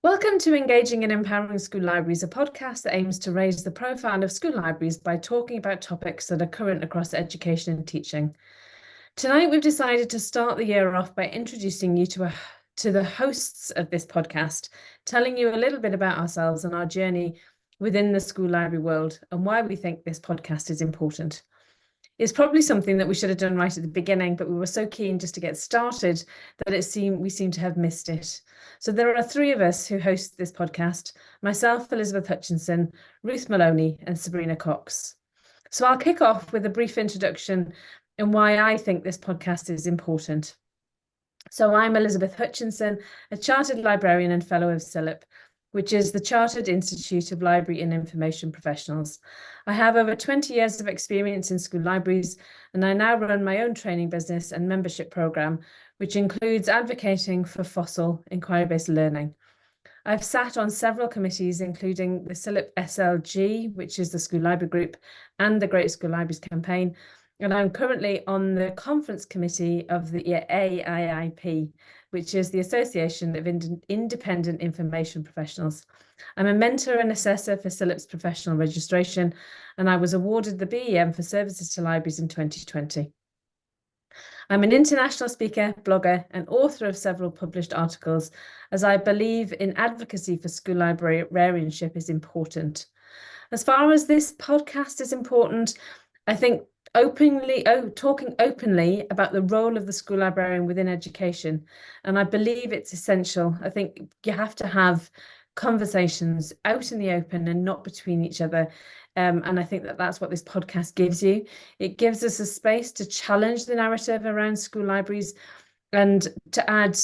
Welcome to Engaging and Empowering School Libraries, a podcast that aims to raise the profile of school libraries by talking about topics that are current across education and teaching. Tonight, we've decided to start the year off by introducing you to the hosts of this podcast, telling you a little bit about ourselves and our journey within the school library world and why we think this podcast is important. It's probably something that we should have done right at the beginning, but we were so keen just to get started that we seem to have missed it. So there are three of us who host this podcast: myself, Elizabeth Hutchinson, Ruth Maloney, and Sabrina Cox. So I'll kick off with a brief introduction and why I think this podcast is important. So I'm Elizabeth Hutchinson, a chartered librarian and fellow of CILIP, which is the Chartered Institute of Library and Information Professionals. I have over 20 years of experience in school libraries, and I now run my own training business and membership program, which includes advocating for fossil inquiry-based learning. I've sat on several committees, including the CILIP SLG, which is the School Library Group, and the Great School Libraries Campaign, and I'm currently on the conference committee of the AIIP, which is the Association of Independent Information Professionals. I'm a mentor and assessor for CILIP's professional registration, and I was awarded the BEM for services to libraries in 2020. I'm an international speaker, blogger, and author of several published articles, as I believe in advocacy for school librarianship is important. As far as this podcast is important, I think talking openly about the role of the school librarian within education, and I believe it's essential. I think you have to have conversations out in the open and not between each other. And I think that that's what this podcast gives you. It gives us a space to challenge the narrative around school libraries and to add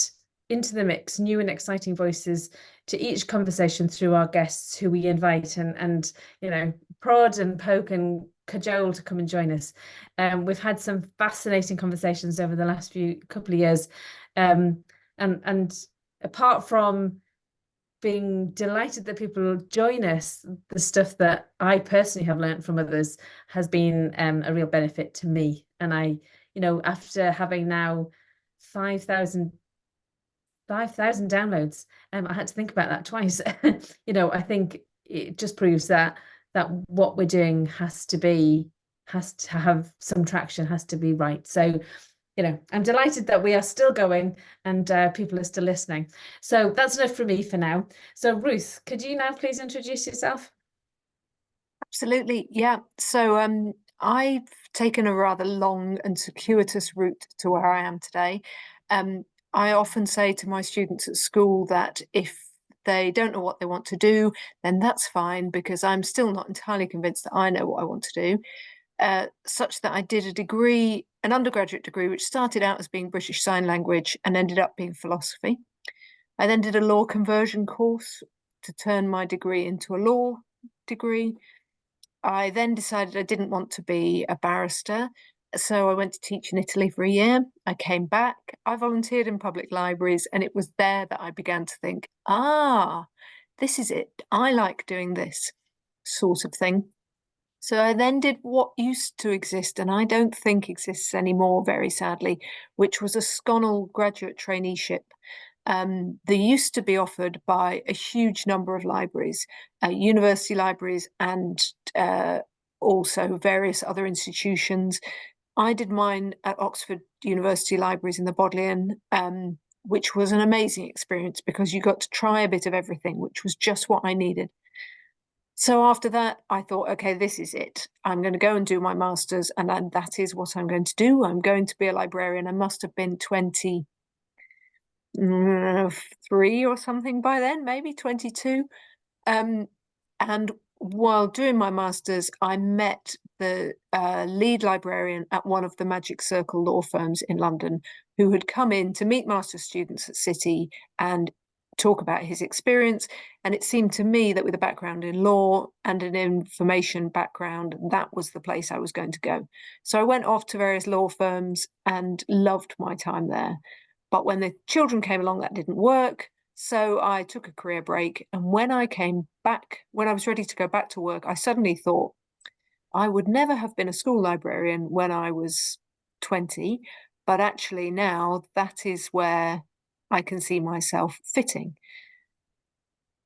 into the mix new and exciting voices to each conversation through our guests who we invite and prod and poke and cajole to come and join us. We've had some fascinating conversations over the last couple of years, and apart from being delighted that people join us, the stuff that I personally have learned from others has been a real benefit to me. And after having now 5,000 downloads, I had to think about that twice. I think it just proves that what we're doing has to have some traction, has to be right. So I'm delighted that we are still going and people are still listening. So that's enough from me for now. So Ruth, could you now please introduce yourself? Absolutely, yeah. So I've taken a rather long and circuitous route to where I am today. I often say to my students at school that if they don't know what they want to do, then that's fine, because I'm still not entirely convinced that I know what I want to do. Such that I did a degree, an undergraduate degree, which started out as being British Sign Language and ended up being philosophy. I then did a law conversion course to turn my degree into a law degree. I then decided I didn't want to be a barrister, so I went to teach in Italy for a year. I came back, I volunteered in public libraries, and it was there that I began to think, this is it. I like doing this sort of thing. So I then did what used to exist, and I don't think exists anymore, very sadly, which was a Sconnell graduate traineeship. They used to be offered by a huge number of libraries, university libraries, and also various other institutions. I did mine at Oxford University Libraries in the Bodleian, which was an amazing experience because you got to try a bit of everything, which was just what I needed. So after that, I thought, okay, this is it. I'm going to go and do my master's, and that is what I'm going to do. I'm going to be a librarian. I must have been 23 or something by then, maybe 22. And while doing my master's, I met the lead librarian at one of the Magic Circle law firms in London, who had come in to meet master's students at City and talk about his experience. And it seemed to me that with a background in law and an information background, that was the place I was going to go. So I went off to various law firms and loved my time there. But when the children came along, that didn't work. So I took a career break. And when I came back, when I was ready to go back to work, I suddenly thought I would never have been a school librarian when I was 20. But actually now that is where I can see myself fitting.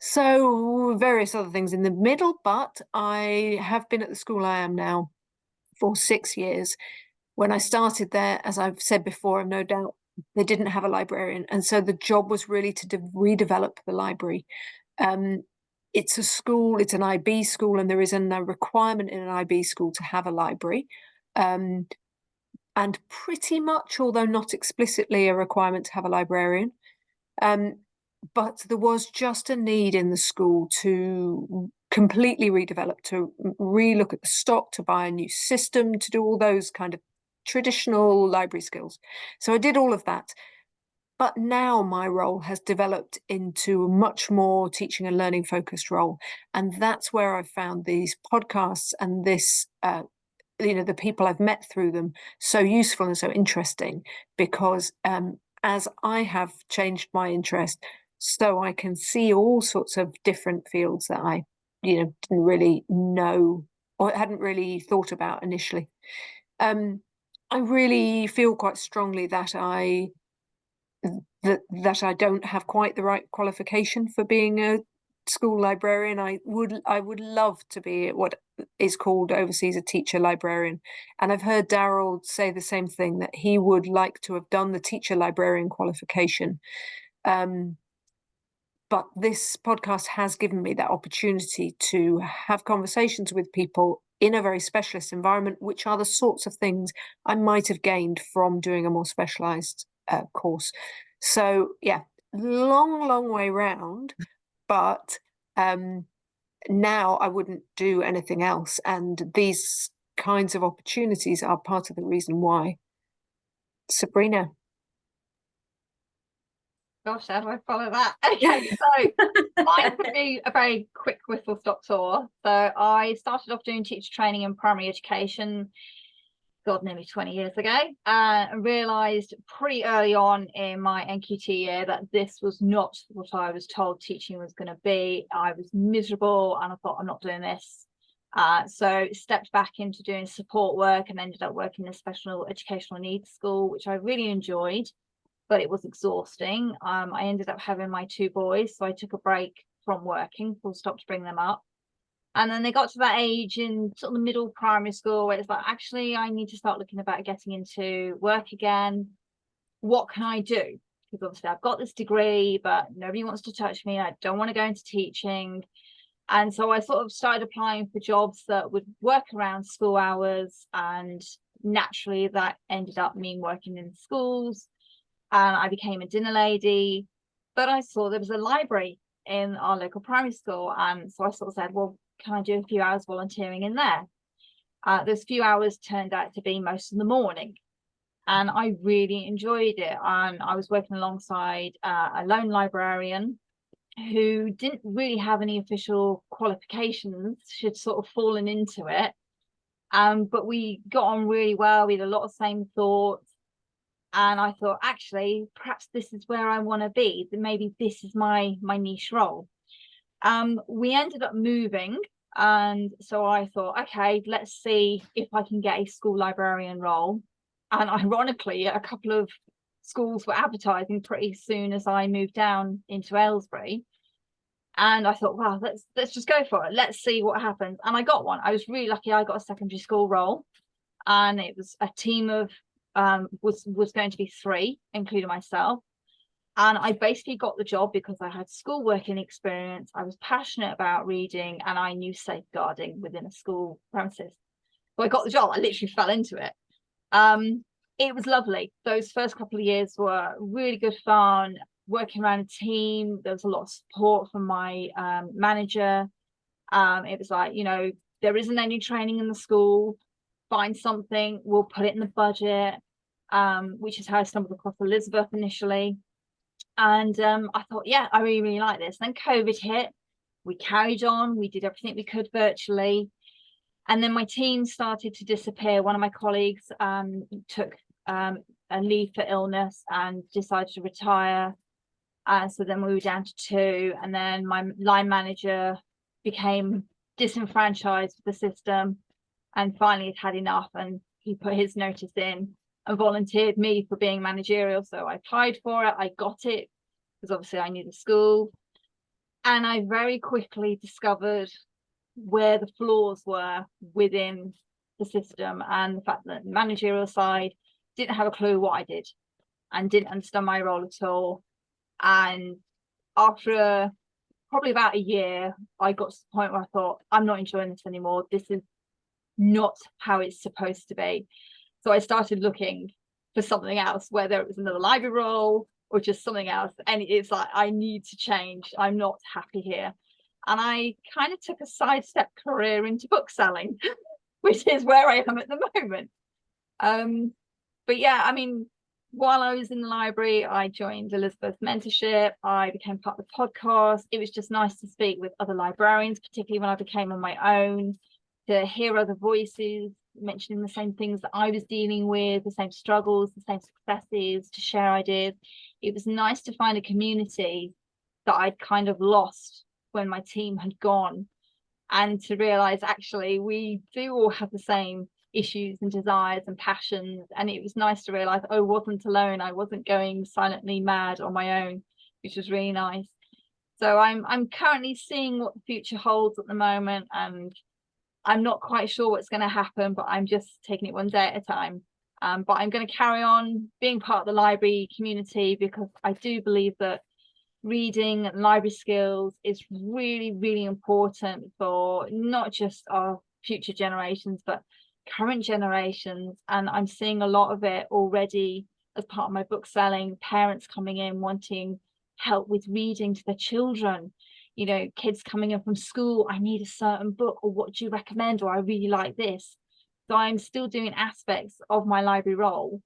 So various other things in the middle, but I have been at the school I am now for 6 years. When I started there, as I've said before, no doubt they didn't have a librarian, and so the job was really to redevelop the library. It's a school, it's an IB school, and there is a requirement in an IB school to have a library. And pretty much, although not explicitly a requirement to have a librarian. But there was just a need in the school to completely redevelop, to relook at the stock, to buy a new system, to do all those kind of traditional library skills. So I did all of that. But now my role has developed into a much more teaching and learning focused role. And that's where I've found these podcasts and this, the people I've met through them so useful and so interesting, because as I have changed my interest, so I can see all sorts of different fields that I, didn't really know or hadn't really thought about initially. I really feel quite strongly that I don't have quite the right qualification for being a school librarian. I would love to be what is called overseas a teacher librarian, and I've heard Daryl say the same thing, that he would like to have done the teacher librarian qualification. But this podcast has given me that opportunity to have conversations with people in a very specialist environment, which are the sorts of things I might have gained from doing a more specialized course. So yeah, long way round, but now I wouldn't do anything else. And these kinds of opportunities are part of the reason why. Sabrina. Gosh, how do I follow that? Okay, so mine would be a very quick whistle-stop tour. So I started off doing teacher training in primary education, God, nearly 20 years ago, and realised pretty early on in my NQT year that this was not what I was told teaching was going to be. I was miserable and I thought, I'm not doing this. So stepped back into doing support work and ended up working in a special educational needs school, which I really enjoyed, but it was exhausting. I ended up having my 2 boys, so I took a break from working, full stop, to bring them up. And then they got to that age in sort of the middle primary school where it's like, actually, I need to start looking about getting into work again. What can I do? Because obviously I've got this degree, but nobody wants to touch me. I don't want to go into teaching. And so I sort of started applying for jobs that would work around school hours. And naturally, that ended up me working in schools. And I became a dinner lady. But I saw there was a library in our local primary school. And so I sort of said, well, can I do a few hours volunteering in there? Those few hours turned out to be most of the morning, and I really enjoyed it. I was working alongside a lone librarian who didn't really have any official qualifications. She'd sort of fallen into it, but we got on really well. We had a lot of same thoughts, and I thought, actually, perhaps this is where I want to be. Maybe this is my niche role. We ended up moving, and so I thought, okay, let's see if I can get a school librarian role. And ironically, a couple of schools were advertising pretty soon as I moved down into Aylesbury, and I thought, wow, let's just go for it. Let's see what happens. And I got one. I was really lucky. I got a secondary school role, and it was a team of was going to be 3, including myself. And I basically got the job because I had school working experience, I was passionate about reading, and I knew safeguarding within a school premises. So I got the job. I literally fell into it. It was lovely. Those first couple of years were really good fun, working around a team. There was a lot of support from my manager. It was like, there isn't any training in the school. Find something, we'll put it in the budget, which is how I stumbled across Elizabeth initially. And I thought, yeah, I really like this. Then COVID hit. We carried on. We did everything we could virtually. And then my team started to disappear. One of my colleagues took a leave for illness and decided to retire. So then we were down to 2. And then my line manager became disenfranchised with the system and finally had enough. And he put his notice in and volunteered me for being managerial. So I applied for it. I got it because obviously I knew the school. And I very quickly discovered where the flaws were within the system, and the fact that the managerial side didn't have a clue what I did and didn't understand my role at all. And after probably about a year, I got to the point where I thought, I'm not enjoying this anymore. This is not how it's supposed to be. So I started looking for something else, whether it was another library role or just something else. And it's like, I need to change. I'm not happy here. And I kind of took a sidestep career into book selling, which is where I am at the moment. But yeah, I mean, while I was in the library, I joined Elizabeth's mentorship. I became part of the podcast. It was just nice to speak with other librarians, particularly when I became on my own, to hear other voices mentioning the same things that I was dealing with, the same struggles, the same successes, to share ideas. It was nice to find a community that I'd kind of lost when my team had gone, and to realize actually we do all have the same issues and desires and passions. And it was nice to realize, oh, I wasn't alone. I wasn't going silently mad on my own, which was really nice. So I'm currently seeing what the future holds at the moment, and I'm not quite sure what's going to happen, but I'm just taking it one day at a time. But I'm going to carry on being part of the library community, because I do believe that reading and library skills is really, really important for not just our future generations, but current generations. And I'm seeing a lot of it already as part of my book selling, parents coming in wanting help with reading to their children, you know, kids coming in from school, I need a certain book, or what do you recommend, or I really like this. So I'm still doing aspects of my library role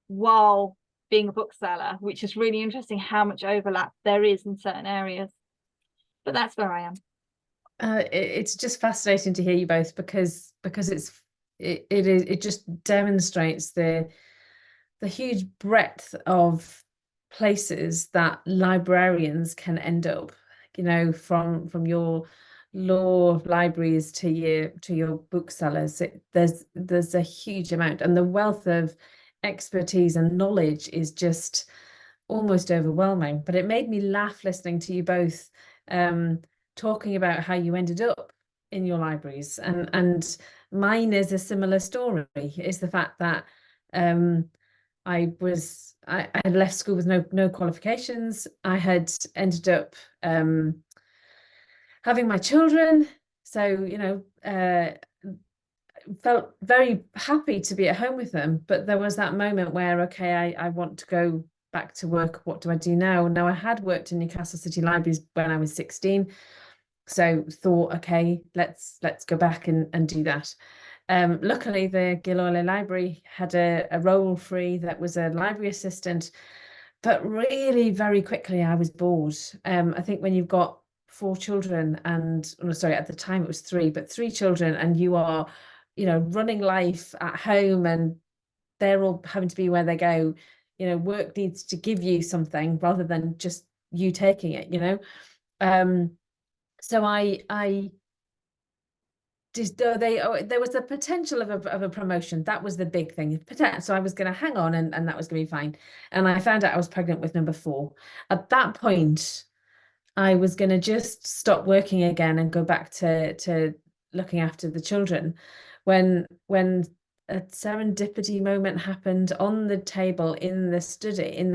while being a bookseller, which is really interesting how much overlap there is in certain areas. But that's where I am. It's just fascinating to hear you both, because it just demonstrates the huge breadth of places that librarians can end up, you know, from your law libraries to your booksellers. There's a huge amount, and the wealth of expertise and knowledge is just almost overwhelming. But it made me laugh listening to you both talking about how you ended up in your libraries, and mine is a similar story. Is the fact that I had left school with no qualifications. I had ended up having my children, so you know, felt very happy to be at home with them. But there was that moment where, okay, I want to go back to work. What do I do now? Now, I had worked in Newcastle City Libraries when I was 16, so thought, okay, let's go back and do that. Luckily, the Gilloyle Library had a role free that was a library assistant, but really very quickly I was bored. I think when you've got 4 children, and sorry, at the time it was 3, but 3 children, and you are, you know, running life at home, and they're all having to be where they go, you know, work needs to give you something rather than just you taking it, you know. So I just there was the potential of a promotion. That was the big thing. So I was going to hang on, and that was going to be fine. And I found out I was pregnant with number 4. At that point, I was going to just stop working again and go back to looking after the children, when a serendipity moment happened. On the table in the study, in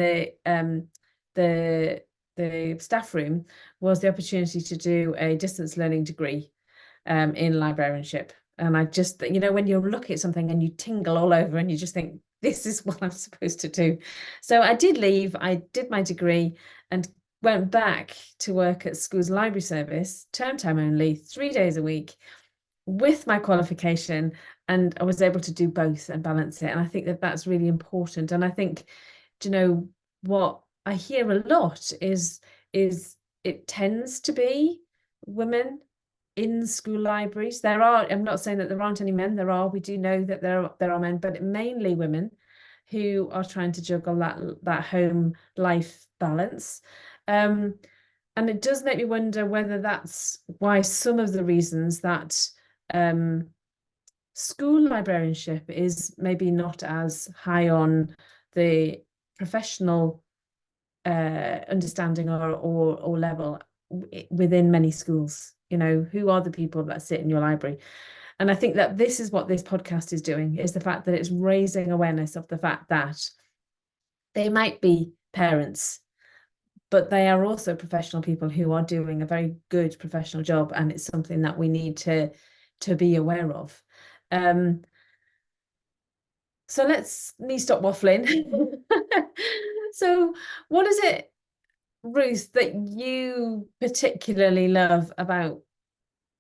the staff room, was the opportunity to do a distance learning degree in librarianship. And I just, you know, when you're looking at something and you tingle all over and you just think, this is what I'm supposed to do. So I did leave, I did my degree, and went back to work at school's library service, term time only, 3 days a week, with my qualification. And I was able to do both and balance it. And I think that that's really important. And I think, you know, what I hear a lot is it tends to be women in school libraries. There are, I'm not saying that there aren't any men, there are, we do know that there are men, but mainly women who are trying to juggle that home life balance. And it does make me wonder whether that's why some of the reasons that school librarianship is maybe not as high on the professional understanding or level, within many schools. You know, who are the people that sit in your library? And I think that this is what this podcast is doing, is the fact that it's raising awareness of the fact that they might be parents, but they are also professional people who are doing a very good professional job, and it's something that we need to be aware of. So let's me stop waffling. So what is it, Ruth, that you particularly love about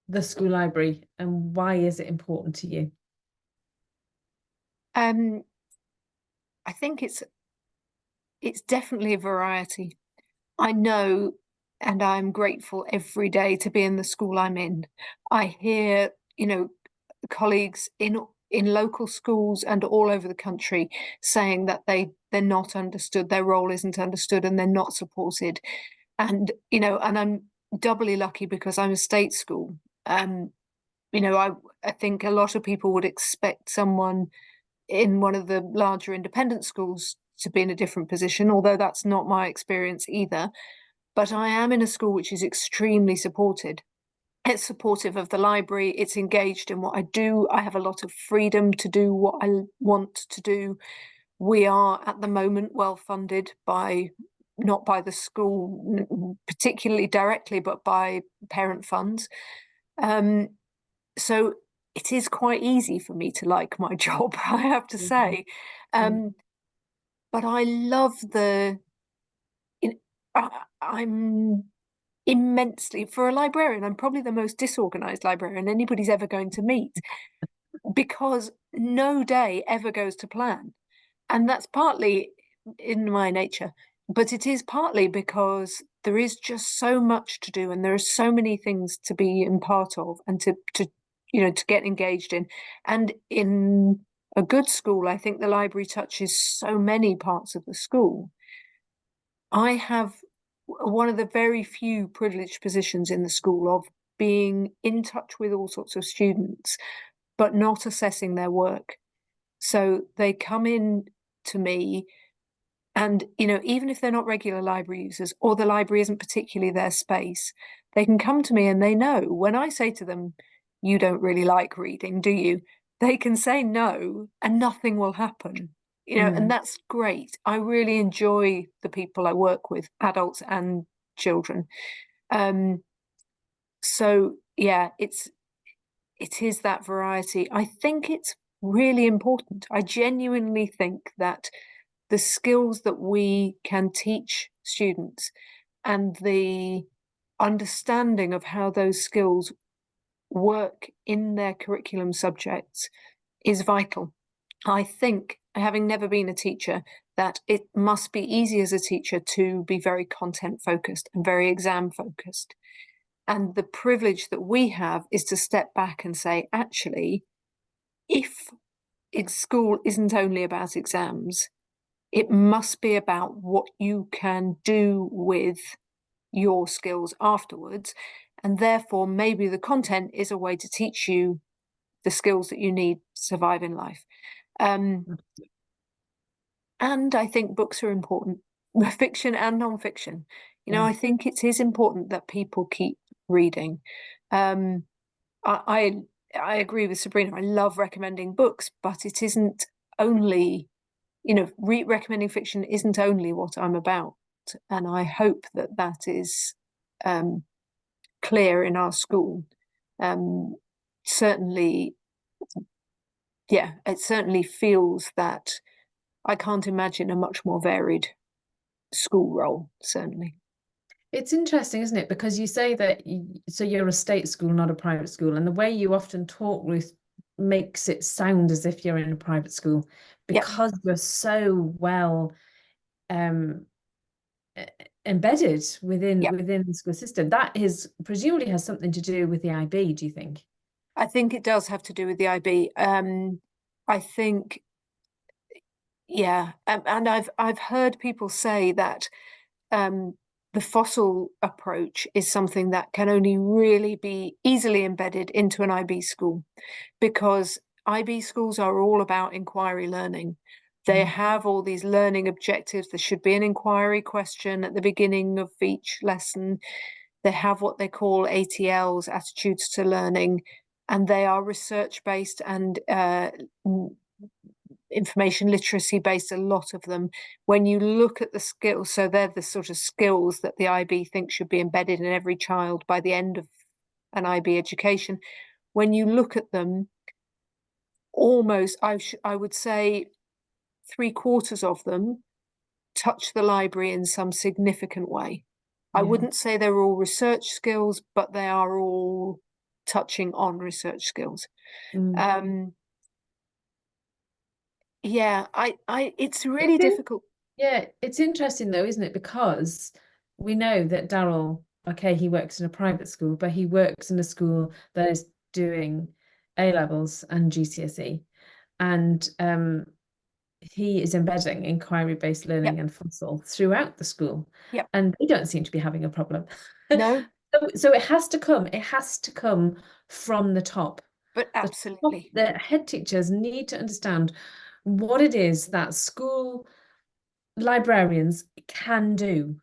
the school library, and why is it important to you? I think it's definitely a variety. I know, and I'm grateful every day to be in the school I'm in. I hear, you know, colleagues in local schools and all over the country saying that they're not understood, their role isn't understood, and they're not supported. And, you know, and I'm doubly lucky because I'm a state school. You know, I think a lot of people would expect someone in one of the larger independent schools to be in a different position, although that's not my experience either. But I am in a school which is extremely supported. It's supportive of the library, it's engaged in what I do. I have a lot of freedom to do what I want to do. We are at the moment well funded by, not by the school particularly directly, but by parent funds. So it is quite easy for me to like my job, I have to say. But I love I'm immensely, for a librarian, I'm probably the most disorganized librarian anybody's ever going to meet, because no day ever goes to plan. And that's partly in my nature, but it is partly because there is just so much to do, and there are so many things to be in part of, and to get engaged in. And in a good school, I think the library touches so many parts of the school. I have one of the very few privileged positions in the school of being in touch with all sorts of students, but not assessing their work. So they come in to me, and, you know, even if they're not regular library users, or the library isn't particularly their space, they can come to me and they know when I say to them, "You don't really like reading, do you?" They can say no and nothing will happen. You know, and that's great. I really enjoy the people I work with, adults and children. So yeah, it is that variety. I think it's really important. I genuinely think that the skills that we can teach students and the understanding of how those skills work in their curriculum subjects is vital. I think, having never been a teacher, that it must be easy as a teacher to be very content focused and very exam focused. And the privilege that we have is to step back and say, actually, if school isn't only about exams, it must be about what you can do with your skills afterwards. And therefore, maybe the content is a way to teach you the skills that you need to survive in life. And I think books are important, fiction and non-fiction. You know, I think it is important that people keep reading. I agree with Sabrina. I love recommending books, but it isn't only, you know, recommending fiction isn't only what I'm about. And I hope that that is clear in our school. Certainly, yeah, it certainly feels that I can't imagine a much more varied school role, certainly. It's interesting, isn't it? Because you say that, so you're a state school, not a private school. And the way you often talk, Ruth, makes it sound as if you're in a private school, because you're so well embedded within the school system. That is presumably has something to do with the IB, do you think? I think it does have to do with the IB. I think, yeah, and I've heard people say that the fossil approach is something that can only really be easily embedded into an IB school, because IB schools are all about inquiry learning. They have all these learning objectives. There should be an inquiry question at the beginning of each lesson. They have what they call ATLs, attitudes to learning, and they are research based and information literacy based, a lot of them. When you look at the skills, so they're the sort of skills that the IB thinks should be embedded in every child by the end of an IB education. When you look at them, almost, I would say 3/4 of them touch the library in some significant way. I wouldn't say they're all research skills, but they are all touching on research skills. Yeah, it's really difficult. Yeah, it's interesting though, isn't it? Because we know that Daryl, okay, he works in a private school, but he works in a school that is doing A levels and GCSE, and he is embedding inquiry-based learning and fossil throughout the school, and they don't seem to be having a problem. No. So it has to come from the top. But absolutely. The head teachers need to understand what it is that school librarians can do.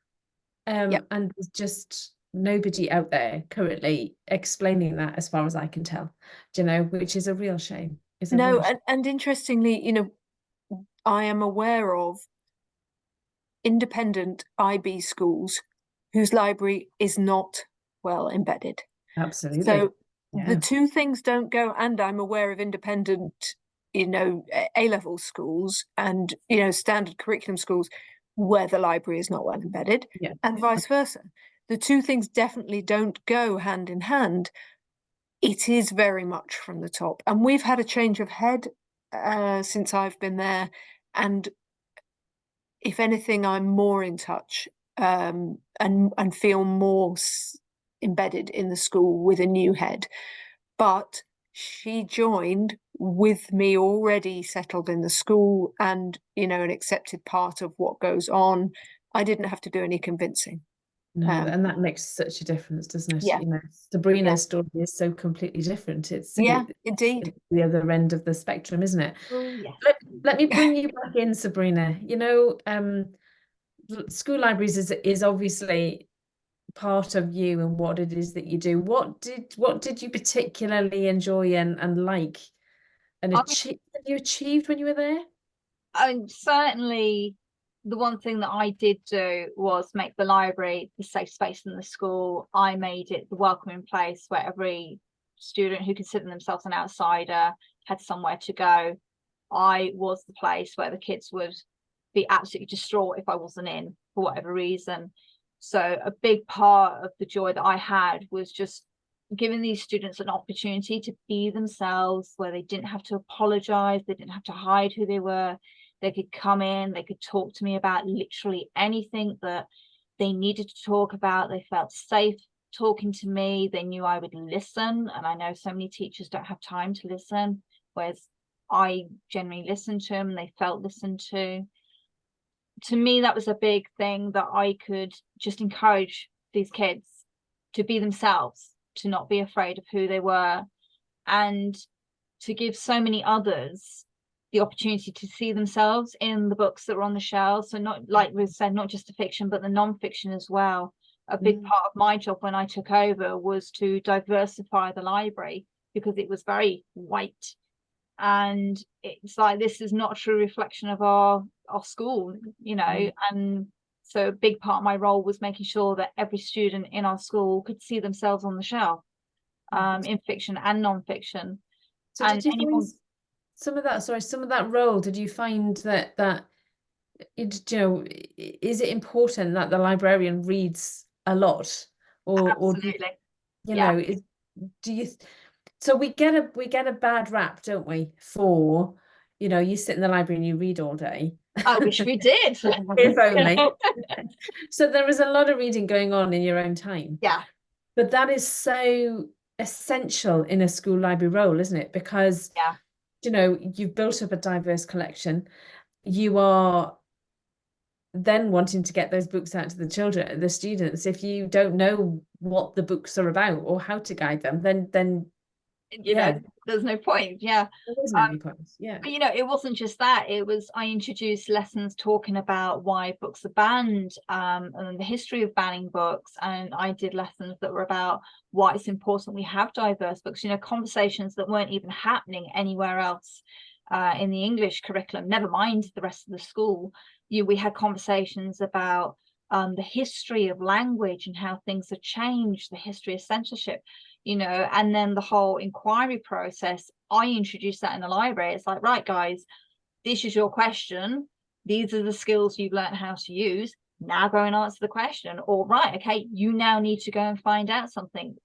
And there's just nobody out there currently explaining that, as far as I can tell, you know, which is a real shame. And interestingly, you know, I am aware of independent IB schools whose library is not well embedded. Absolutely. So the two things don't go, and I'm aware of independent, you know, A-level schools and, you know, standard curriculum schools where the library is not well embedded, and vice versa. The two things definitely don't go hand in hand. It is very much from the top, and we've had a change of head since I've been there, and if anything, I'm more in touch and feel more embedded in the school with a new head. But she joined with me already settled in the school and, you know, an accepted part of what goes on. I didn't have to do any convincing. No, and that makes such a difference, doesn't it? Yeah. You know, Sabrina's story is so completely different. It's indeed. It's the other end of the spectrum, isn't it? Oh, yes. Let me bring you back in, Sabrina. You know, school libraries is obviously part of you and what it is that you do. What did you particularly enjoy and like and you achieved when you were there? Certainly the one thing that I did do was make the library the safe space in the school. I made it the welcoming place where every student who considered themselves an outsider had somewhere to go. I was the place where the kids would be absolutely distraught if I wasn't in for whatever reason. So a big part of the joy that I had was just giving these students an opportunity to be themselves, where they didn't have to apologize, they didn't have to hide who they were. They could come in, they could talk to me about literally anything that they needed to talk about. They felt safe talking to me. They knew I would listen, and I know so many teachers don't have time to listen, whereas I generally listened to them. They felt listened to. To me, that was a big thing, that I could just encourage these kids to be themselves, to not be afraid of who they were, and to give so many others the opportunity to see themselves in the books that were on the shelves. So not, like we said, not just the fiction, but the non-fiction as well. A big part of my job when I took over was to diversify the library, because it was very white. And it's like, this is not a true reflection of our school, you know. And so a big part of my role was making sure that every student in our school could see themselves on the shelf, in fiction and non-fiction. So did you find some of that role, did you find that you know, is it important that the librarian reads a lot, or Absolutely. you know, do you so we get a bad rap, don't we, for, you know, you sit in the library and you read all day. I wish we did. If only. So there is a lot of reading going on in your own time. Yeah. But that is so essential in a school library role, isn't it? Because you know, you've built up a diverse collection. You are then wanting to get those books out to the children, the students. If you don't know what the books are about or how to guide them, then you know, there's no point. Yeah. There isn't any point. Yeah. But, you know, it wasn't just that. It was, I introduced lessons talking about why books are banned, and the history of banning books. And I did lessons that were about why it's important we have diverse books, you know, conversations that weren't even happening anywhere else in the English curriculum, never mind the rest of the school. We had conversations about the history of language and how things have changed, the history of censorship, you know, and then the whole inquiry process. I introduced that in the library. It's like, right, guys, this is your question. These are the skills you've learned how to use. Now go and answer the question. Or, right, okay, you now need to go and find out something.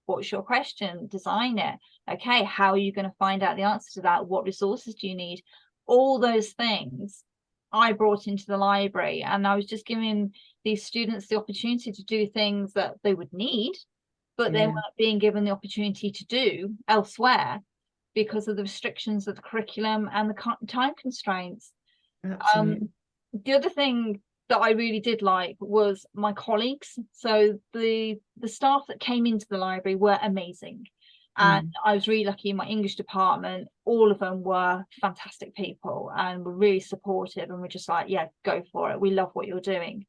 What's your question? Design it. Okay, how are you going to find out the answer to that? What resources do you need? All those things I brought into the library, and I was just giving these students the opportunity to do things that they would need, but they weren't being given the opportunity to do elsewhere because of the restrictions of the curriculum and the time constraints. The other thing that I really did like was my colleagues. So the staff that came into the library were amazing. And I was really lucky in my English department. All of them were fantastic people and were really supportive, and were just like, yeah, go for it. We love what you're doing.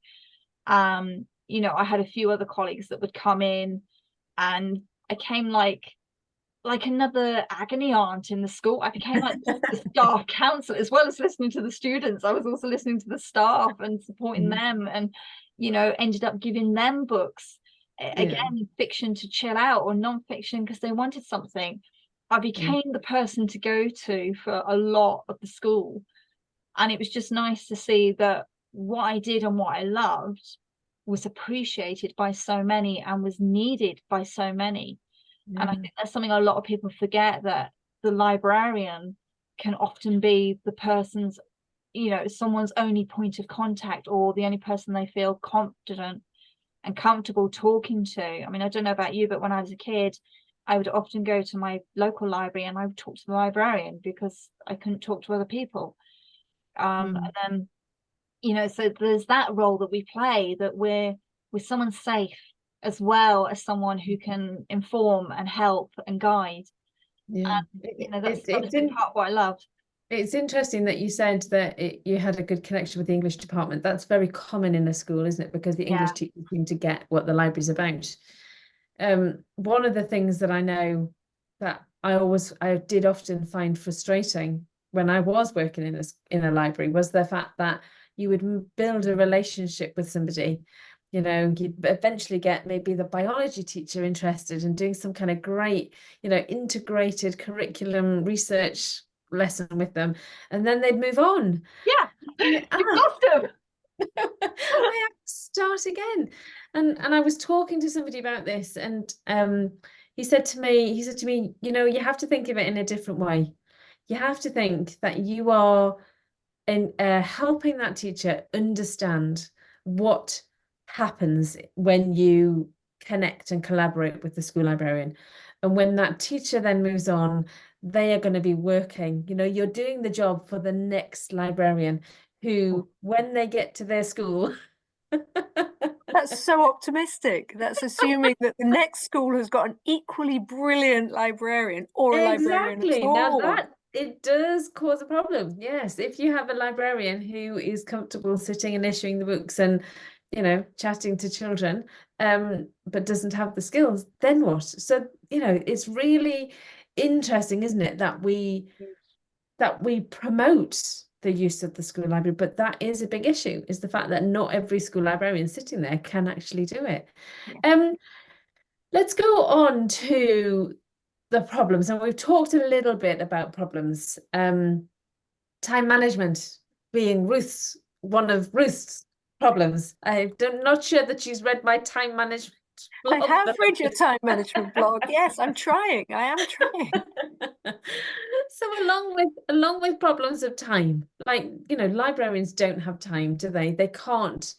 You know, I had a few other colleagues that would come in, and I came like another agony aunt in the school. I became like the staff counsellor, as well as listening to the students. I was also listening to the staff and supporting them, and, you know, ended up giving them books, again, fiction to chill out or non-fiction because they wanted something. I became the person to go to for a lot of the school, and it was just nice to see that what I did and what I loved was appreciated by so many and was needed by so many. And I think that's something a lot of people forget, that the librarian can often be the person's, you know, someone's only point of contact, or the only person they feel confident and comfortable talking to. I mean, I don't know about you, but when I was a kid, I would often go to my local library and I would talk to the librarian because I couldn't talk to other people. And then, you know, so there's that role that we play, that we're someone safe as well as someone who can inform and help and guide. You know, that's part of what I loved. It's interesting that you said that you had a good connection with the English department. That's very common in a school, isn't it? Because the English teachers seem to get what the library's about. One of the things that I know that I did often find frustrating when I was working in a library was the fact that you would build a relationship with somebody. You know, you'd eventually get maybe the biology teacher interested in doing some kind of great, you know, integrated curriculum research lesson with them, and then they'd move on. You've lost them. I have to start again. And I was talking to somebody about this, and he said to me, you know, you have to think of it in a different way. You have to think that you are helping that teacher understand what happens when you connect and collaborate with the school librarian. And when that teacher then moves on, they are going to be working, you know, you're doing the job for the next librarian who, when they get to their school. That's so optimistic. That's assuming that the next school has got an equally brilliant librarian, or a librarian at all. Now that it does cause a problem. Yes, if you have a librarian who is comfortable sitting and issuing the books and, you know, chatting to children, but doesn't have the skills, then what? So, you know, it's really interesting, isn't it, that we promote the use of the school library, but that is a big issue, is the fact that not every school librarian sitting there can actually do it. Let's go on to the problems, and we've talked a little bit about problems. Time management being one of Ruth's problems. I'm not sure that she's read my time management blog. I have read your time management blog. Yes, I'm trying. I am trying. So along with problems of time, like, you know, librarians don't have time, do they? They can't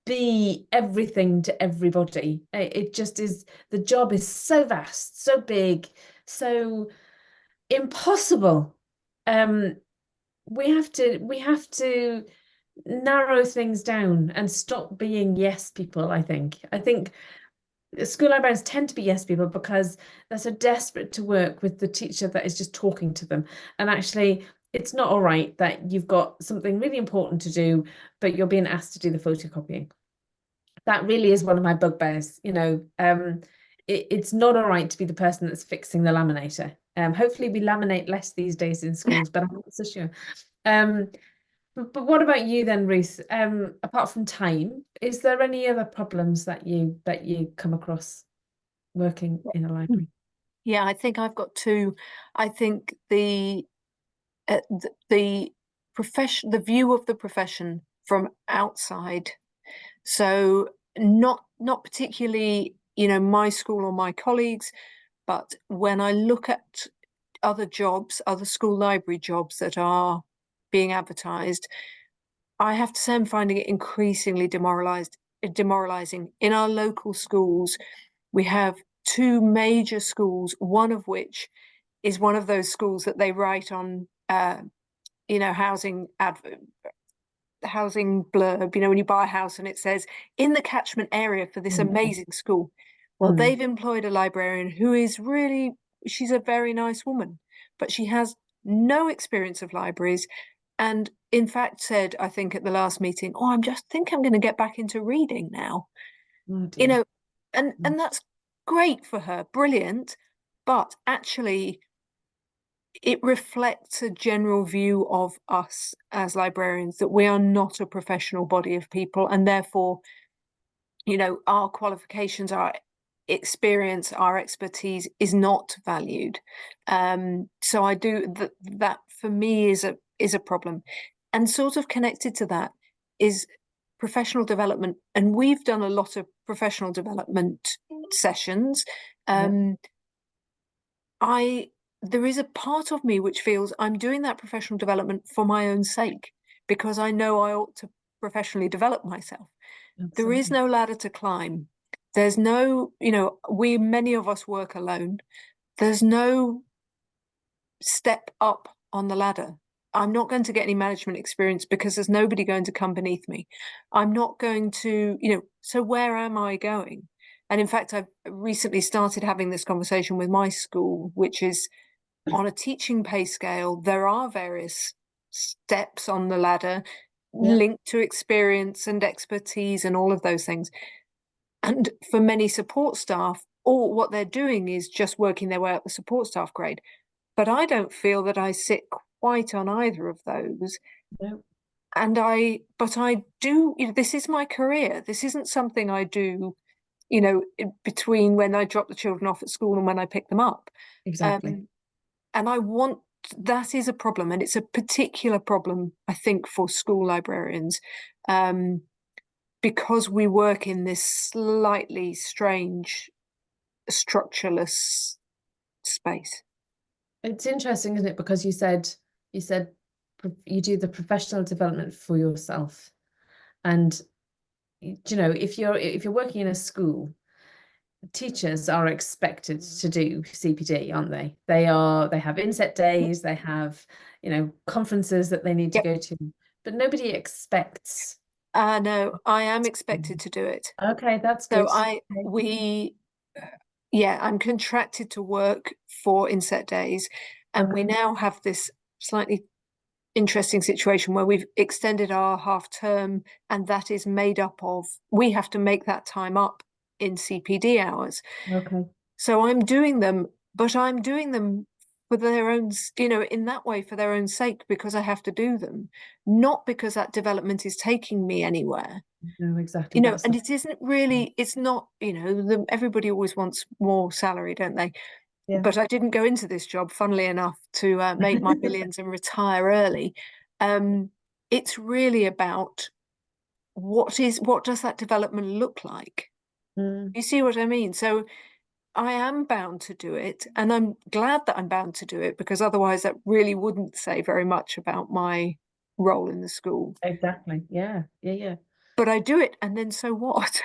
be everything to everybody. It just is, the job is so vast, so big, so impossible. We have to narrow things down and stop being yes people. I think school librarians tend to be yes people because they're so desperate to work with the teacher that is just talking to them. And actually, it's not all right that you've got something really important to do, but you're being asked to do the photocopying. That really is one of my bugbears, it's not all right to be the person that's fixing the laminator. Hopefully we laminate less these days in schools, but I'm not so sure. But what about you then, Ruth? Apart from time, is there any other problems that you come across working in a library? Yeah, I think I've got two. I think the profession, the view of the profession from outside. So not particularly, my school or my colleagues, but when I look at other jobs, other school library jobs that are being advertised, I have to say I'm finding it increasingly demoralizing. In our local schools, we have two major schools, one of which is one of those schools that they write on, housing blurb, when you buy a house and it says in the catchment area for this amazing school. Well, they've employed a librarian who is really, she's a very nice woman, but she has no experience of libraries. And in fact said, I think at the last meeting, I'm going to get back into reading now. Oh, and that's great for her, brilliant. But actually, it reflects a general view of us as librarians that we are not a professional body of people, and therefore, our qualifications, our experience, our expertise is not valued. So I do that for me is a problem. And sort of connected to that is professional development. And we've done a lot of professional development sessions. There is a part of me which feels I'm doing that professional development for my own sake, because I know I ought to professionally develop myself. Absolutely. There is no ladder to climb. There's no, many of us work alone. There's no step up on the ladder. I'm not going to get any management experience because there's nobody going to come beneath me. I'm not going to, so where am I going? And in fact, I've recently started having this conversation with my school, which is on a teaching pay scale. There are various steps on the ladder linked to experience and expertise and all of those things. And for many support staff, all what they're doing is just working their way up the support staff grade. But I don't feel that I sit quite on either of those. No. And I do, this is my career. This isn't something I do, between when I drop the children off at school and when I pick them up. Exactly. And that is a problem. And it's a particular problem, I think, for school librarians, because we work in this slightly strange, structureless space. It's interesting, isn't it? Because you said you do the professional development for yourself, and if you're working in a school, teachers are expected to do CPD, aren't they? They have inset days, they have conferences that they need to go to, but nobody expects. No, I am expected to do it. Okay, that's good. I'm contracted to work for inset days, and we now have this slightly interesting situation where we've extended our half term, and that is made up of, we have to make that time up in CPD hours. Okay. So I'm doing them, but I'm doing them for their own, in that way, for their own sake, because I have to do them, not because that development is taking me anywhere. No, exactly. And it isn't really, it's not, everybody always wants more salary, don't they? Yeah. But I didn't go into this job, funnily enough, to make my millions and retire early. It's really about what does that development look like? You see what I mean? So I am bound to do it, and I'm glad that I'm bound to do it, because otherwise that really wouldn't say very much about my role in the school. Exactly. Yeah. But I do it, and then so what?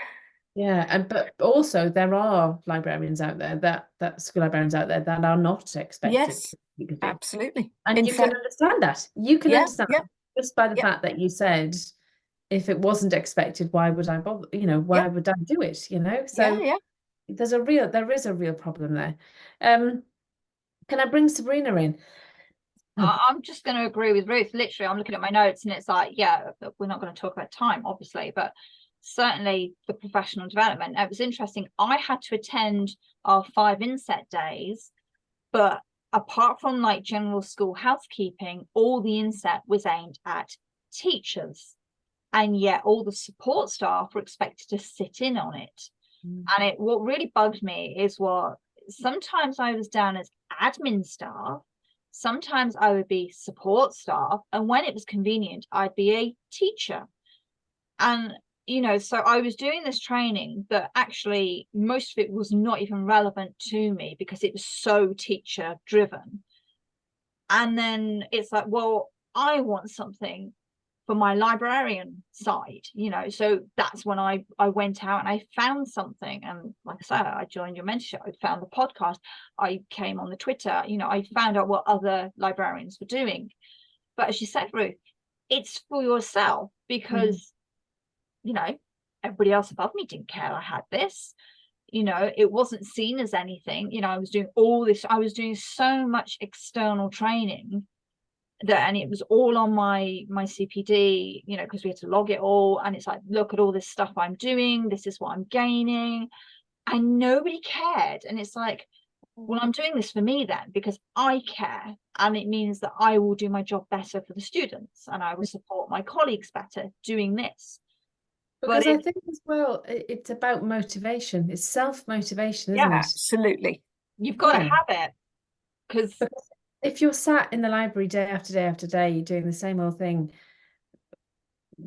Yeah, but also there are librarians out there that school librarians out there that are not expected. Yes, absolutely. And you can understand that. You can understand that just by the fact that you said, if it wasn't expected, why would I bother? Why would I do it? So there is a real problem there. Can I bring Sabrina in? I'm just going to agree with Ruth. Literally, I'm looking at my notes and it's like, yeah, we're not going to talk about time, obviously, but certainly the professional development. It was interesting. I had to attend our 5 inset days, but apart from like general school housekeeping, all the inset was aimed at teachers. And yet all the support staff were expected to sit in on it. And what really bugged me is sometimes I was down as admin staff, sometimes I would be support staff, and when it was convenient, I'd be a teacher. And, so I was doing this training that actually most of it was not even relevant to me because it was so teacher driven. And then it's like, well, I want something for my librarian side, so that's when I went out and I found something. And like I said, I joined your mentorship, I found the podcast, I came on the Twitter, I found out what other librarians were doing. But as you said, Ruth, it's for yourself because everybody else above me didn't care I had this. It wasn't seen as anything. I was doing all this, I was doing so much external training and it was all on my CPD, because we had to log it all. And it's like, look at all this stuff I'm doing, this is what I'm gaining, and nobody cared. And it's like, well, I'm doing this for me then because I care, and it means that I will do my job better for the students and I will support my colleagues better doing this. Because I think as well, it's about motivation. It's self-motivation, isn't it? Absolutely. You've got to have it. Because if you're sat in the library day after day after day doing the same old thing,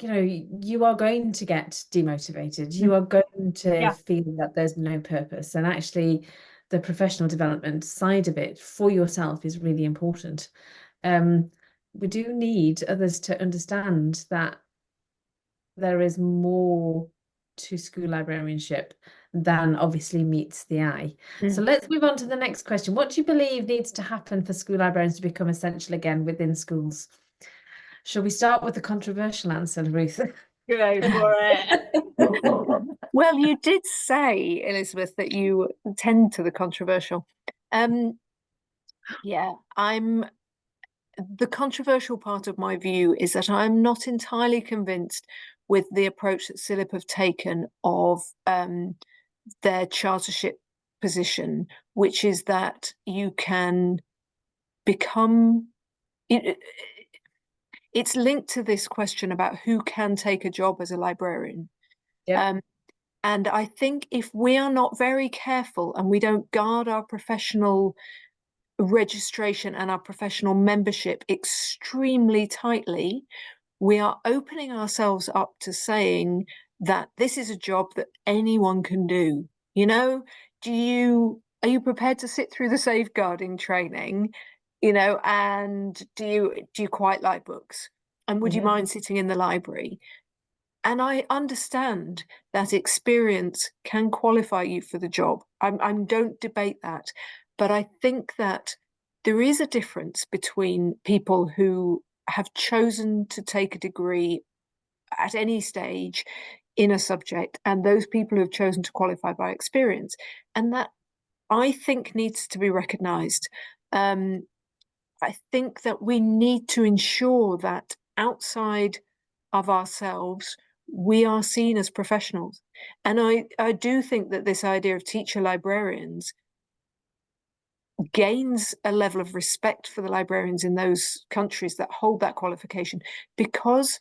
you are going to get demotivated. You are going to feel that there's no purpose. And actually, the professional development side of it for yourself is really important. We do need others to understand that there is more to school librarianship than obviously meets the eye. So let's move on to the next question. What do you believe needs to happen for school librarians to become essential again within schools? Shall we start with the controversial answer, Ruth? Go for it. Well, you did say, Elizabeth, that you tend to the controversial. The controversial part of my view is that I'm not entirely convinced with the approach that CILIP have taken of their chartership position, which is that you can become... It's linked to this question about who can take a job as a librarian. And I think if we are not very careful and we don't guard our professional registration and our professional membership extremely tightly, we are opening ourselves up to saying that this is a job that anyone can do. Are you prepared to sit through the safeguarding training? And do you quite like books? And would you mind sitting in the library? And I understand that experience can qualify you for the job. I don't debate that. But I think that there is a difference between people who have chosen to take a degree at any stage in a subject and those people who have chosen to qualify by experience. And that, I think, needs to be recognised. I think that we need to ensure that outside of ourselves, we are seen as professionals. And I do think that this idea of teacher librarians gains a level of respect for the librarians in those countries that hold that qualification, because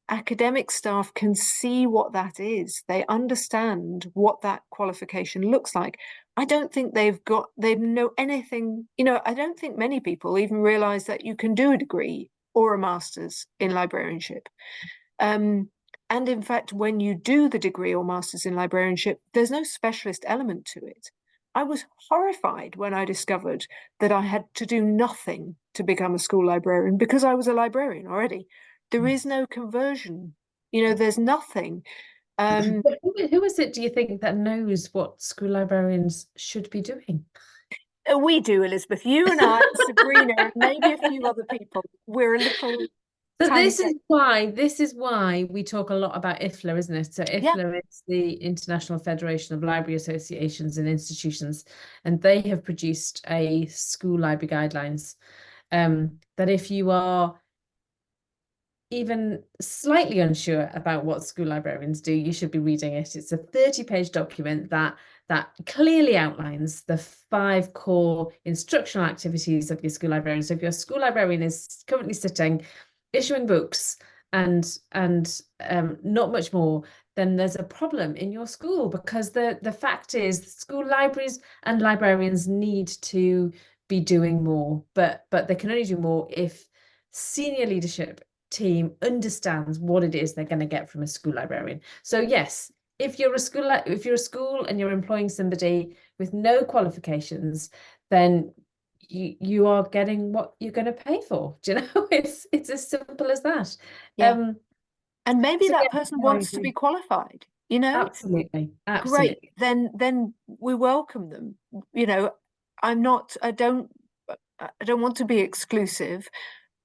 academic staff can see what that is. They understand what that qualification looks like. I don't think they know anything. I don't think many people even realize that you can do a degree or a master's in librarianship. And in fact, when you do the degree or master's in librarianship, there's no specialist element to it. I was horrified when I discovered that I had to do nothing to become a school librarian because I was a librarian already. There is no conversion. There's nothing. But who is it, do you think, that knows what school librarians should be doing? We do, Elizabeth. You and I, Sabrina, and maybe a few other people. We're a little So tiny this is why we talk a lot about IFLA, isn't it? So Yeah. IFLA is the International Federation of Library Associations and Institutions, and they have produced a school library guidelines that if you are even slightly unsure about what school librarians do, you should be reading it. It's a 30-page document that clearly outlines the 5 core instructional activities of your school librarian. So if your school librarian is currently sitting, issuing books and not much more, then there's a problem in your school, because the fact is school libraries and librarians need to be doing more, but they can only do more if senior leadership team understands what it is they're going to get from a school librarian. So yes, if you're a school and you're employing somebody with no qualifications, then you are getting what you're going to pay for. Do you know? It's as simple as that. Yeah. And maybe so that yeah, person I wants to agree. be qualified, you know? Absolutely, Great. absolutely. Then we welcome them. You know, I don't want to be exclusive.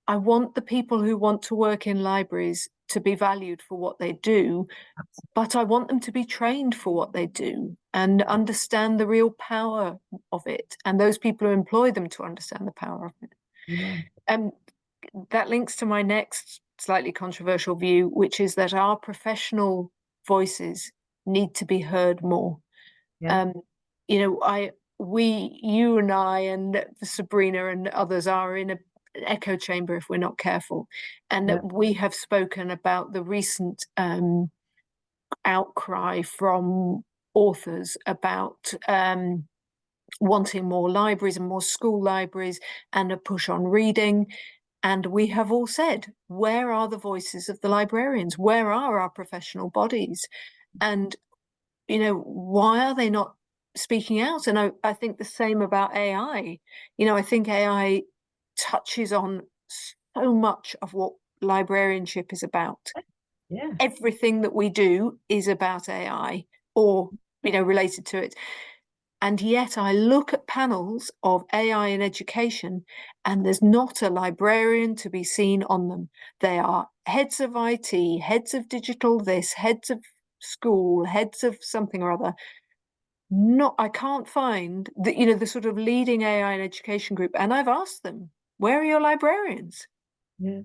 I want the people who want to work in libraries to be valued for what they do, but I want them to be trained for what they do and understand the real power of it. And those people who employ them to understand the power of it. Yeah. That links to my next slightly controversial view, which is that our professional voices need to be heard more. Yeah. You know, you and I and Sabrina and others are in an echo chamber if we're not careful. And Yeah. we have spoken about the recent outcry from authors about wanting more libraries and more school libraries and a push on reading. And we have all said, where are the voices of the librarians? Where are our professional bodies? And, you know, why are they not speaking out? And I think the same about AI. You know, I think AI touches on so much of what librarianship is about. Yeah. Everything that we do is about AI or, you know, related to it. And yet I look at panels of AI in education and there's not a librarian to be seen on them. They are heads of IT, heads of digital this, heads of school, heads of something or other. I can't find the, you know, the sort of leading AI in education group. And I've asked them, where are your librarians? Yeah.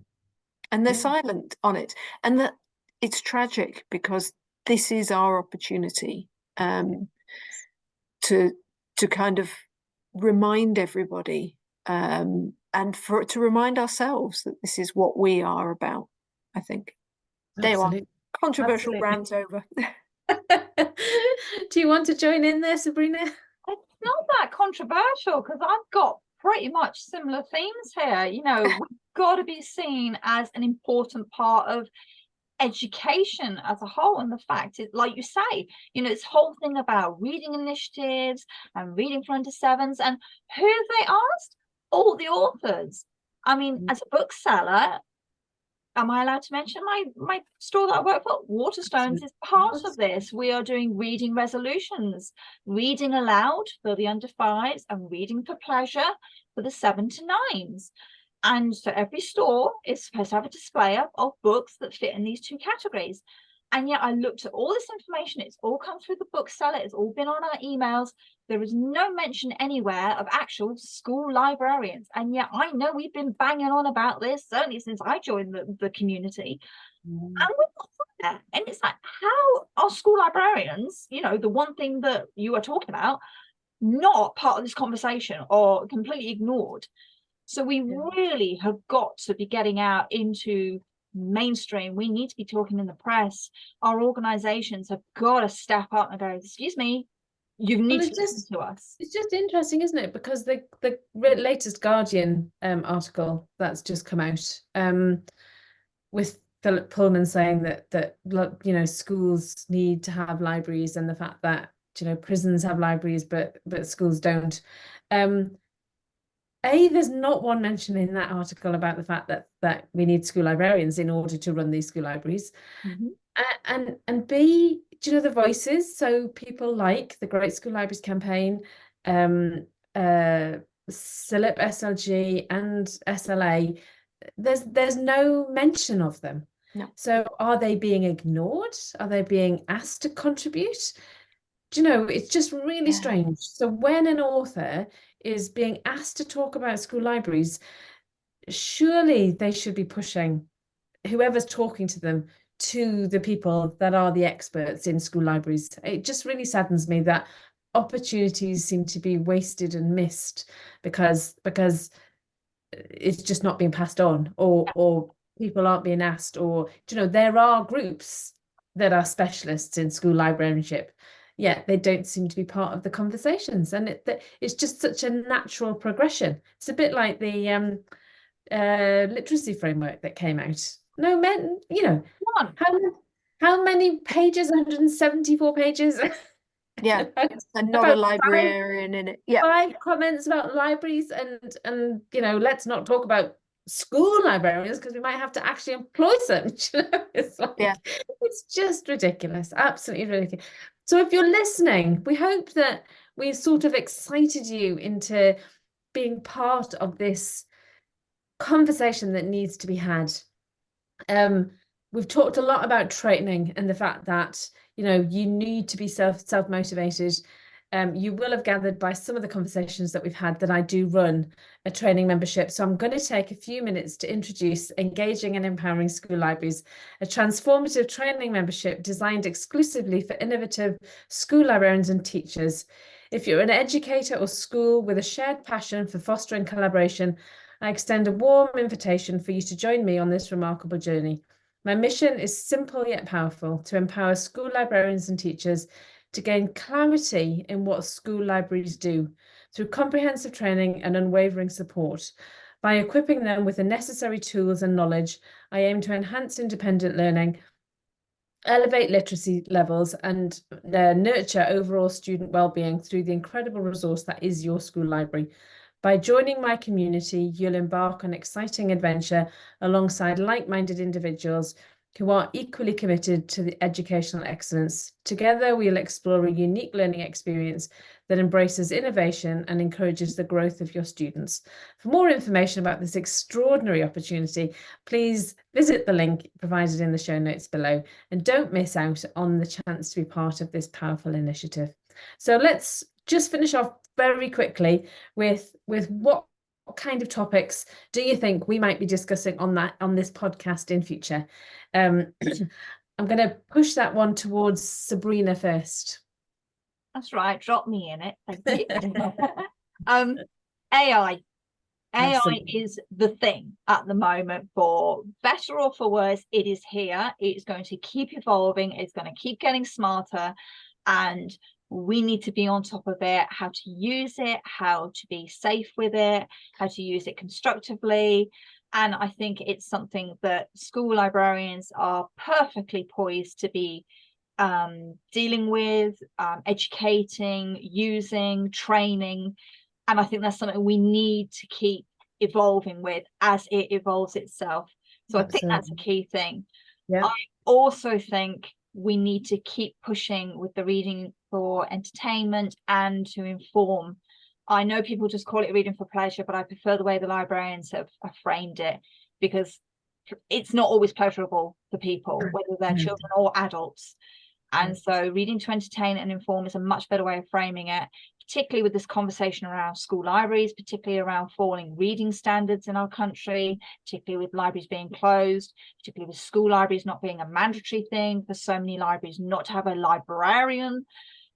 And they're Yeah. silent on it. And that it's tragic because this is our opportunity. To kind of remind everybody and to remind ourselves that this is what we are about. I think. There you are. Absolutely. Controversial Absolutely. rant over. Do you want to join in there, Sabrina? It's not that controversial because I've got pretty much similar themes here. You know, we've got to be seen as an important part of education as a whole. And the fact is, like you say, you know, this whole thing about reading initiatives and reading for under sevens, and who have they asked? All the authors. I mean, as a bookseller, am I allowed to mention my store that I work for? Waterstones is part of this. We are doing reading resolutions, reading aloud for the under 5s and reading for pleasure for the 7 to 9s. And so every store is supposed to have a display of books that fit in these 2 categories. And yet I looked at all this information. It's all come through the bookseller. It's all been on our emails. There is no mention anywhere of actual school librarians. And yet I know we've been banging on about this, certainly since I joined the community. And we're not there. And it's like, how are school librarians, you know, the one thing that you are talking about, not part of this conversation or completely ignored? So we really have got to be getting out into mainstream. We need to be talking in the press. Our organizations have got to step up and go, excuse me, you need to listen to us. It's just interesting, isn't it? Because the latest Guardian article that's just come out with Philip Pullman saying that you know, schools need to have libraries, and the fact that, you know, prisons have libraries but schools don't. There's not one mention in that article about the fact that we need school librarians in order to run these school libraries. And B, do you know the voices? So people like the Great School Libraries campaign, SILIP, SLG and SLA, there's no mention of them. No. So are they being ignored? Are they being asked to contribute? Do you know, it's just really Yeah. strange. So when an author is being asked to talk about school libraries, surely they should be pushing whoever's talking to them to the people that are the experts in school libraries. It just really saddens me that opportunities seem to be wasted and missed because it's just not being passed on, or people aren't being asked, or you know, there are groups that are specialists in school librarianship, yet they don't seem to be part of the conversations. And it's just such a natural progression. It's a bit like the literacy framework that came out. No men, you know, how many pages? 174 pages. Yeah, and not a About librarian in it. Yeah, 5 comments about libraries, and you know, let's not talk about school librarians because we might have to actually employ some. You know, it's like, Yeah. it's just ridiculous, absolutely ridiculous. So if you're listening, we hope that we sort of excited you into being part of this conversation that needs to be had. We've talked a lot about training and the fact that, you know, you need to be self-motivated. You will have gathered by some of the conversations that we've had that I do run a training membership. So I'm going to take a few minutes to introduce Engaging and Empowering School Libraries, a transformative training membership designed exclusively for innovative school librarians and teachers. If you're an educator or school with a shared passion for fostering collaboration, I extend a warm invitation for you to join me on this remarkable journey. My mission is simple yet powerful: to empower school librarians and teachers to gain clarity in what school libraries do through comprehensive training and unwavering support. By equipping them with the necessary tools and knowledge, I aim to enhance independent learning, elevate literacy levels, and nurture overall student well-being through the incredible resource that is your school library. By joining my community, you'll embark on an exciting adventure alongside like-minded individuals who are equally committed to the educational excellence. Together, we'll explore a unique learning experience that embraces innovation and encourages the growth of your students. For more information about this extraordinary opportunity, please visit the link provided in the show notes below, and don't miss out on the chance to be part of this powerful initiative. So let's just finish off very quickly with what kind of topics do you think we might be discussing on this podcast in future? I'm going to push that one towards Sabrina first. That's right, drop me in it. Thank you. AI. Absolutely. is the thing at the moment, for better or for worse. It is here. It's going to keep evolving. It's going to keep getting smarter, and we need to be on top of it, how to use it, how to be safe with it, how to use it constructively. And I think it's something that school librarians are perfectly poised to be dealing with, educating, using, training. And I think that's something we need to keep evolving with as it evolves itself. So I think that's a key thing. Yeah. I also think we need to keep pushing with the reading for entertainment and to inform. I know people just call it reading for pleasure, but I prefer the way the librarians have framed it, because it's not always pleasurable for people, whether they're children or adults. And so reading to entertain and inform is a much better way of framing it, particularly with this conversation around school libraries, particularly around falling reading standards in our country, particularly with libraries being closed, particularly with school libraries not being a mandatory thing, for so many libraries not to have a librarian.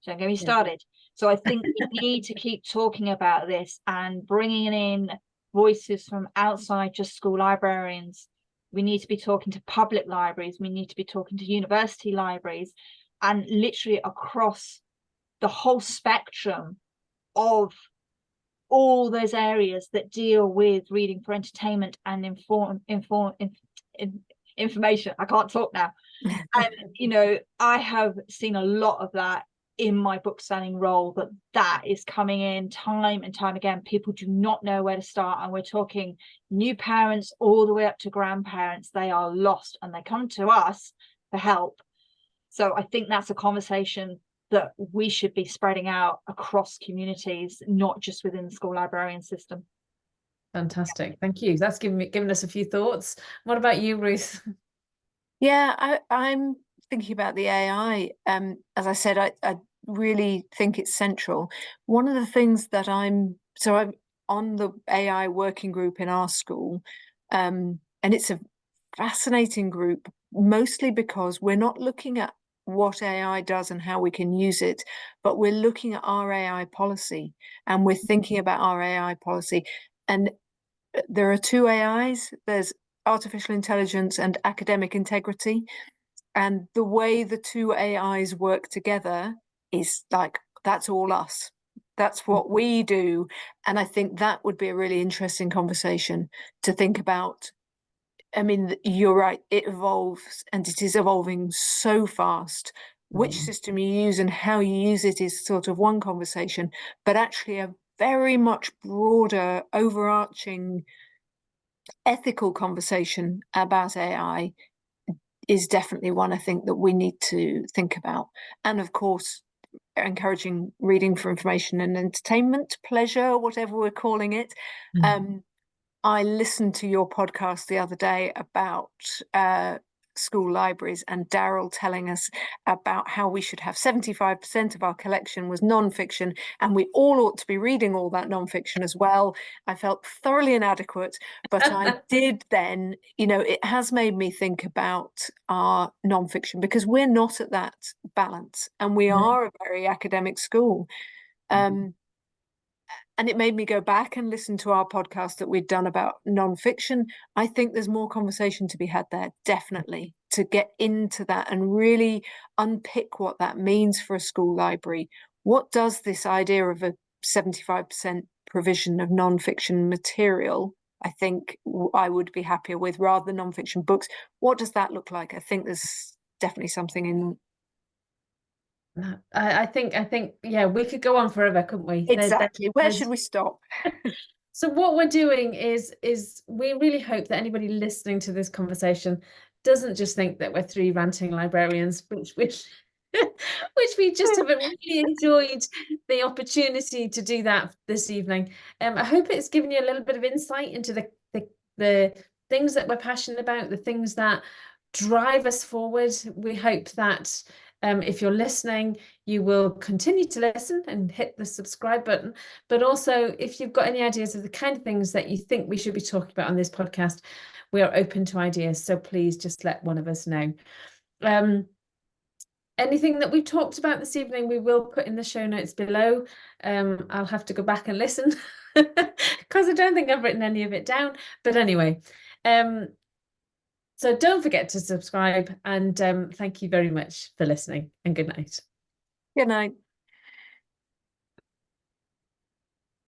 Don't get me started. So I think we need to keep talking about this and bringing in voices from outside just school librarians. We need to be talking to public libraries. We need to be talking to university libraries, and literally across the whole spectrum of all those areas that deal with reading for entertainment and information. I can't talk now. And you know, I have seen a lot of that in my book selling role, that is coming in time and time again. People do not know where to start, and we're talking new parents all the way up to grandparents. They are lost and they come to us for help. So I think that's a conversation that we should be spreading out across communities, not just within the school librarian system. Fantastic. Thank you. That's given us a few thoughts. What about you, Ruth? Yeah, I'm thinking about the AI. As I said, I really think it's central. One of the things that I'm on the AI working group in our school, and it's a fascinating group, mostly because we're not looking at what AI does and how we can use it, but we're looking at our AI policy and we're thinking about our AI policy. And there are two AIs. There's artificial intelligence and academic integrity. And the way the two AIs work together is like, that's all us. That's what we do. And I think that would be a really interesting conversation to think about. I mean, you're right, it evolves and it is evolving so fast. Which system you use and how you use it is sort of one conversation, but actually a very much broader, overarching ethical conversation about AI is definitely one I think that we need to think about. And of course, encouraging reading for information and entertainment, pleasure, whatever we're calling it. I listened to your podcast the other day about school libraries and Daryl telling us about how we should have 75% of our collection was non-fiction and we all ought to be reading all that non-fiction as well. I felt thoroughly inadequate, but I did then, it has made me think about our non-fiction because we're not at that balance and we are a very academic school. And it made me go back and listen to our podcast that we'd done about nonfiction. I think there's more conversation to be had there, definitely, to get into that and really unpick what that means for a school library. What does this idea of a 75% provision of nonfiction material, I think I would be happier with rather than nonfiction books. What does that look like? I think there's definitely something in. I think, yeah, we could go on forever, couldn't we? Exactly. Where should we stop? So what we're doing is we really hope that anybody listening to this conversation doesn't just think that we're three ranting librarians, which we just haven't really enjoyed the opportunity to do that this evening. I hope it's given you a little bit of insight into the things that we're passionate about, the things that drive us forward. We hope that if you're listening, you will continue to listen and hit the subscribe button. But also, if you've got any ideas of the kind of things that you think we should be talking about on this podcast, we are open to ideas. So please just let one of us know. Anything that we've talked about this evening, we will put in the show notes below. I'll have to go back and listen because I don't think I've written any of it down. But anyway, so don't forget to subscribe and thank you very much for listening and good night. Good night.